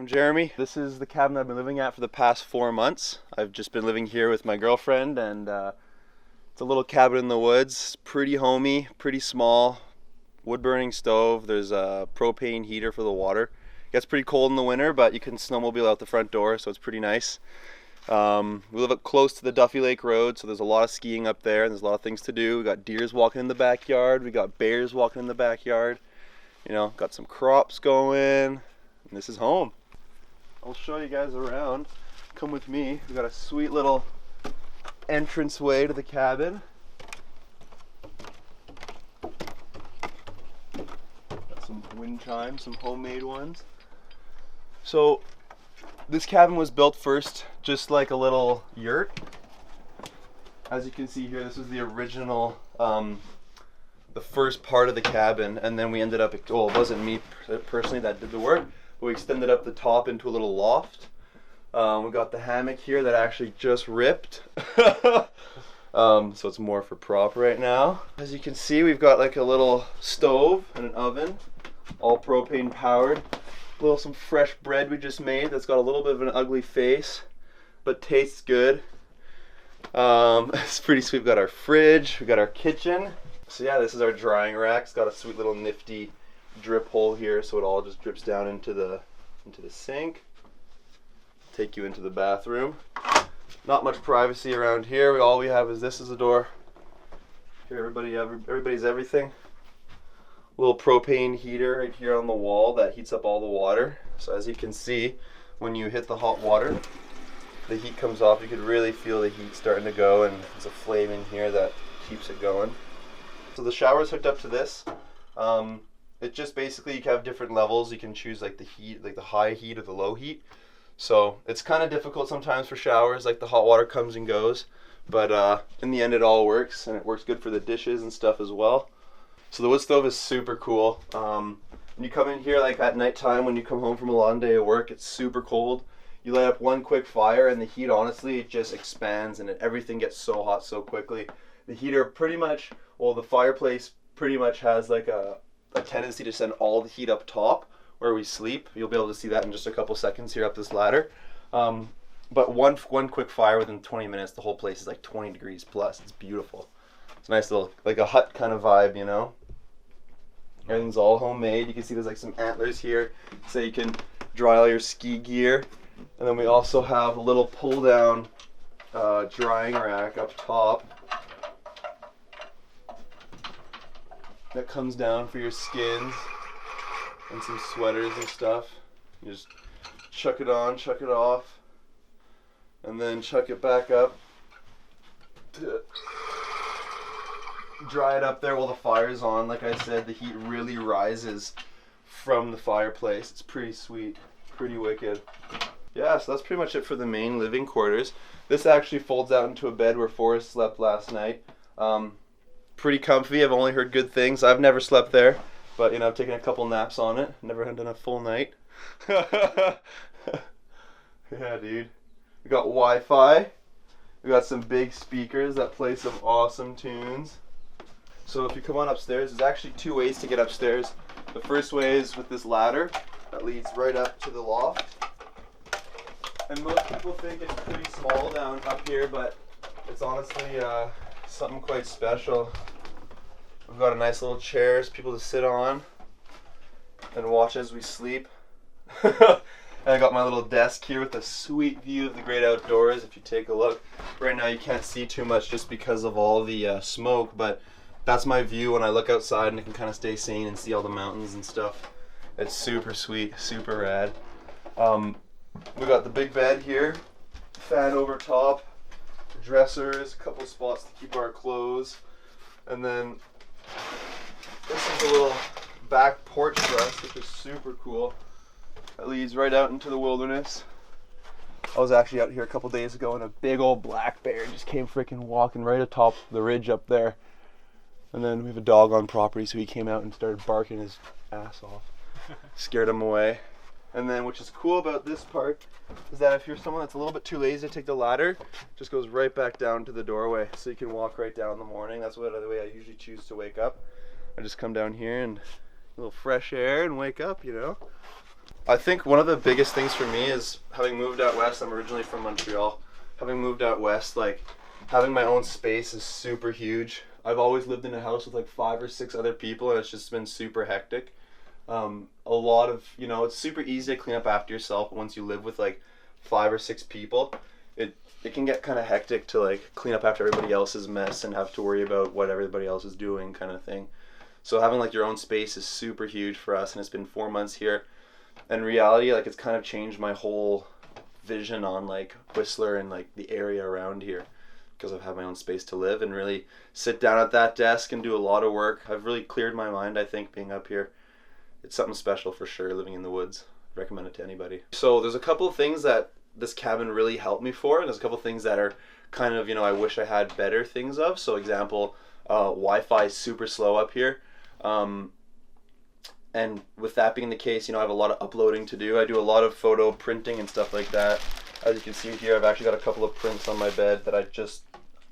I'm Jeremy. This is the cabin I've been living at for the past 4 months. I've just been living here with my girlfriend, and it's a little cabin in the woods. Pretty homey, pretty small. Wood burning stove. There's a propane heater for the water. It gets pretty cold in the winter, but you can snowmobile out the front door, so it's pretty nice. We live up close to the Duffy Lake Road, so there's a lot of skiing up there, and there's a lot of things to do. We got deers walking in the backyard. We got bears walking in the backyard. You know, got some crops going, and this is home. I'll show you guys around. Come with me. We got a sweet little entrance way to the cabin. Got some wind chimes, some homemade ones. So this cabin was built first just like a little yurt. As you can see here, this was the original, the first part of the cabin, and then we ended up, well, it wasn't me personally that did the work. We extended up the top into a little loft. We got the hammock here that actually just ripped. So it's more for prop right now. As you can see, we've got like a little stove and an oven, all propane powered. Some fresh bread we just made that's got a little bit of an ugly face, but tastes good. It's pretty sweet. We've got our fridge, we got our kitchen. So yeah, this is our drying rack. It's got a sweet little nifty drip hole here, so it all just drips down into the sink. Take you into the bathroom. Not much privacy around here. All we have is this as a door. Here, everybody's everything. Little propane heater right here on the wall that heats up all the water. So as you can see, when you hit the hot water, the heat comes off. You could really feel the heat starting to go, and there's a flame in here that keeps it going. So the shower's hooked up to this. It just basically, you can have different levels. You can choose like the heat, like the high heat or the low heat. So it's kind of difficult sometimes for showers, like the hot water comes and goes. But in the end it all works, and it works good for the dishes and stuff as well. So the wood stove is super cool. When you come in here like at nighttime, when you come home from a long day of work, it's super cold. You light up one quick fire and the heat, honestly, it just expands, and everything gets so hot so quickly. The heater pretty much, well, the fireplace pretty much has like a tendency to send all the heat up top where we sleep. You'll be able to see that in just a couple seconds here up this ladder. But one quick fire within 20 minutes, the whole place is like 20 degrees plus. It's beautiful. It's a nice little, like a hut kind of vibe, you know? Everything's all homemade. You can see there's like some antlers here, so you can dry all your ski gear. And then we also have a little pull down drying rack up top that comes down for your skins and some sweaters and stuff. You just chuck it on, chuck it off, and then chuck it back up to dry it up there while the fire's on. Like I said, the heat really rises from the fireplace. It's pretty sweet, pretty wicked. Yeah, so that's pretty much it for the main living quarters. This actually folds out into a bed where Forrest slept last night. Pretty comfy. I've only heard good things. I've never slept there, but you know, I've taken a couple naps on it. Never had done a full night. Yeah, dude. We got Wi-Fi. We got some big speakers that play some awesome tunes. So if you come on upstairs, there's actually two ways to get upstairs. The first way is with this ladder that leads right up to the loft. And most people think it's pretty small down up here, but it's honestly something quite special. We've got a nice little chairs, people to sit on and watch as we sleep. And I got my little desk here with a sweet view of the great outdoors. If you take a look, right now you can't see too much just because of all the smoke, but that's my view when I look outside, and I can kind of stay sane and see all the mountains and stuff. It's super sweet, super rad. We got the big bed here, fan over top, dressers, a couple spots to keep our clothes, and then this is a little back porch for us, which is super cool. It leads right out into the wilderness. I was actually out here a couple days ago, and a big old black bear just came freaking walking right atop the ridge up there. And then we have a dog on property, so he came out and started barking his ass off. Scared him away. And then, which is cool about this part, is that if you're someone that's a little bit too lazy to take the ladder, it just goes right back down to the doorway, so you can walk right down in the morning. That's the way I usually choose to wake up. I just come down here and a little fresh air and wake up, you know. I think one of the biggest things for me is having moved out west. I'm originally from Montreal. Having moved out west, like having my own space is super huge. I've always lived in a house with like 5 or 6 other people, and it's just been super hectic. A lot of, you know, it's super easy to clean up after yourself, but once you live with like 5 or 6 people, it can get kind of hectic to like clean up after everybody else's mess and have to worry about what everybody else is doing, kind of thing. So having like your own space is super huge for us, and it's been 4 months here. In reality, like, it's kind of changed my whole vision on like Whistler and like the area around here, because I've had my own space to live and really sit down at that desk and do a lot of work. I've really cleared my mind, I think, being up here. It's something special for sure, living in the woods. I recommend it to anybody. So there's a couple of things that this cabin really helped me for, and there's a couple of things that are kind of, you know, I wish I had better things of. So example, Wi-Fi is super slow up here. And with that being the case, you know, I have a lot of uploading to do. I do a lot of photo printing and stuff like that. As you can see here, I've actually got a couple of prints on my bed that I just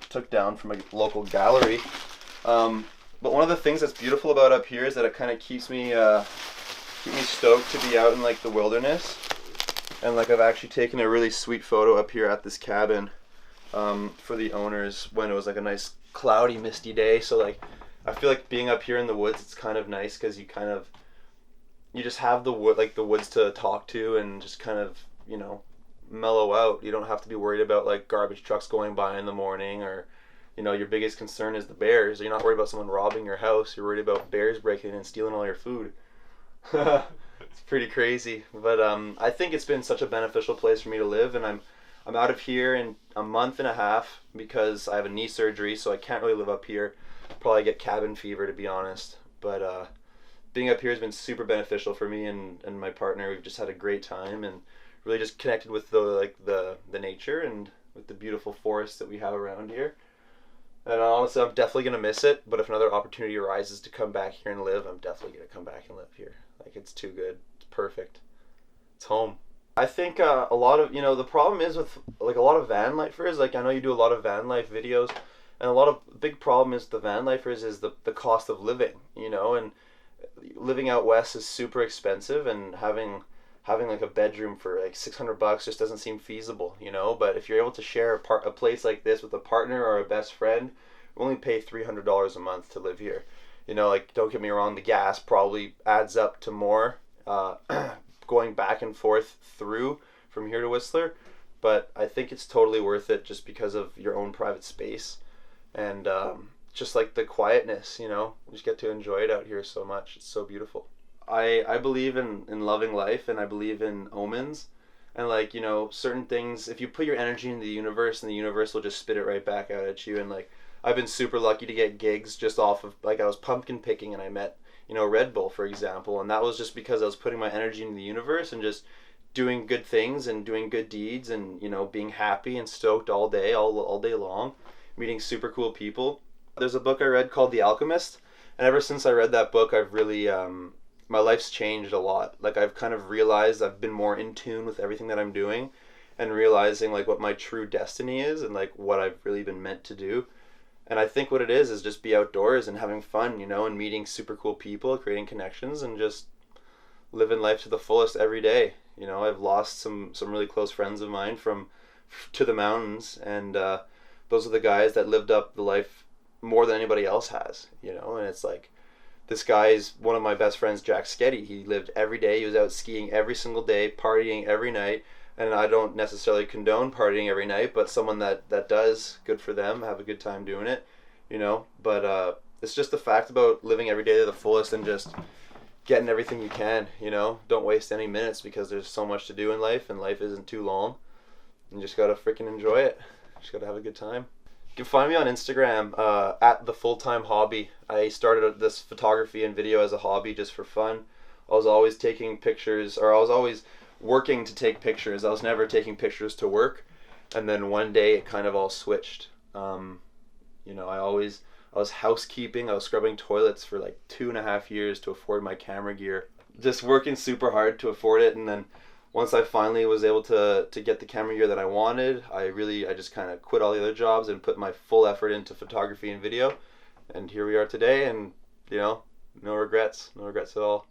took down from a local gallery. But one of the things that's beautiful about up here is that it kind of keeps me stoked to be out in like the wilderness. And like, I've actually taken a really sweet photo up here at this cabin for the owners when it was like a nice cloudy, misty day. So like, I feel like being up here in the woods, it's kind of nice because you just have the woods to talk to and just kind of, you know, mellow out. You don't have to be worried about like garbage trucks going by in the morning, or, you know, your biggest concern is the bears. You're not worried about someone robbing your house. You're worried about bears breaking in and stealing all your food. It's pretty crazy, but I think it's been such a beneficial place for me to live, and I'm out of here in a month and a half because I have a knee surgery, so I can't really live up here. Probably get cabin fever, to be honest, but being up here has been super beneficial for me and my partner. We've just had a great time and really just connected with the nature and with the beautiful forests that we have around here. And honestly, I'm definitely going to miss it, but if another opportunity arises to come back here and live, I'm definitely going to come back and live here. Like, it's too good. It's perfect. It's home. I think a lot of, you know, the problem is with like a lot of van lifers, like I know you do a lot of van life videos, and a lot of big problem is the van lifers is the cost of living, you know, and living out west is super expensive, and having like a bedroom for like $600 just doesn't seem feasible, you know. But if you're able to share a place like this with a partner or a best friend, we only pay $300 a month to live here. You know, like, don't get me wrong, the gas probably adds up to more going back and forth through from here to Whistler, but I think it's totally worth it just because of your own private space and just like the quietness, you know. You just get to enjoy it out here so much. It's so beautiful. I believe in loving life, and I believe in omens, and like, you know, certain things, if you put your energy in the universe, and the universe will just spit it right back out at you. And like, I've been super lucky to get gigs just off of, like, I was pumpkin picking and I met, you know, Red Bull, for example, and that was just because I was putting my energy in the universe and just doing good things and doing good deeds and, you know, being happy and stoked all day long, meeting super cool people. There's a book I read called The Alchemist, and ever since I read that book, I've really my life's changed a lot. Like, I've kind of realized I've been more in tune with everything that I'm doing, and realizing like what my true destiny is and like what I've really been meant to do. And I think what it is just be outdoors and having fun, you know, and meeting super cool people, creating connections, and just living life to the fullest every day. You know, I've lost some really close friends of mine to the mountains, and those are the guys that lived up the life more than anybody else has, you know. And it's like, this guy is one of my best friends, Jack Sketty. He lived every day. He was out skiing every single day, partying every night. And I don't necessarily condone partying every night, but someone that does, good for them, have a good time doing it, you know. But it's just the fact about living every day to the fullest and just getting everything you can, you know. Don't waste any minutes because there's so much to do in life, and life isn't too long. You just gotta freaking enjoy it. Just gotta have a good time. You can find me on Instagram at The Full-Time Hobby. I started this photography and video as a hobby just for fun. I was always taking pictures, or I was always working to take pictures. I was never taking pictures to work. And then one day it kind of all switched. You know, I was housekeeping. I was scrubbing toilets for like 2.5 years to afford my camera gear. Just working super hard to afford it. And then once I finally was able to get the camera gear that I wanted, I just kind of quit all the other jobs and put my full effort into photography and video. And here we are today, and you know, no regrets at all.